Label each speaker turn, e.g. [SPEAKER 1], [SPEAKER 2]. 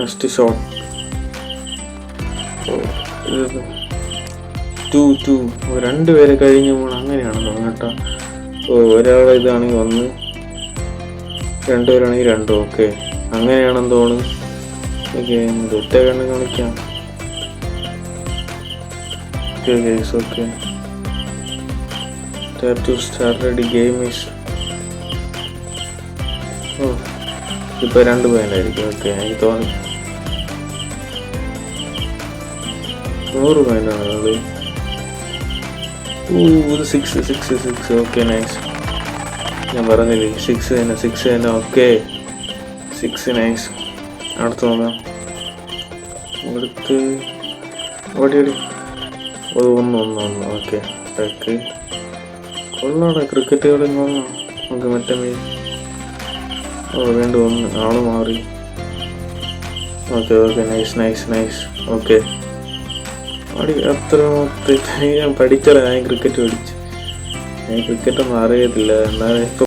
[SPEAKER 1] Next shot. To രണ്ടുപേരെ കഴിഞ്ഞ് പോകണം, അങ്ങനെയാണെന്ന് കേട്ടോ. ഒരാളെ ഇതാണെങ്കിൽ 1, രണ്ടുപേരാണെങ്കിൽ 2. ഓക്കെ, അങ്ങനെയാണെന്ന് തോന്നുന്നു. ഓക്കെ, ഒറ്റ കണ്ണ് കാണിക്കാം. Okay guys, okay. To start ready. Game is ഇപ്പോൾ 2 പോയിൻ്റായിരിക്കും. ഓക്കെ, എനിക്ക് തോന്നി 100 പോയിൻ്റാണ് അത്. ഇത് 6. Okay, nice. ഞാൻ പറഞ്ഞില്ലേ 6 തന്നെ. Okay, 6 nice. അടുത്ത് നോക്കാം. അടുത്ത് ഓടി 1. ഓക്കെ, കൊള്ളാടെ ക്രിക്കറ്റ് കളി നോക്കാം നമുക്ക്. മറ്റേ വീണ്ടും 1 ആള് മാറി. Okay, nice. ഓക്കെ, അത്ര ഞാൻ പഠിച്ചല്ല. ഞാൻ ക്രിക്കറ്റ് പഠിച്ചു. ഞാൻ ക്രിക്കറ്റൊന്നും അറിയത്തില്ല. എന്നാലും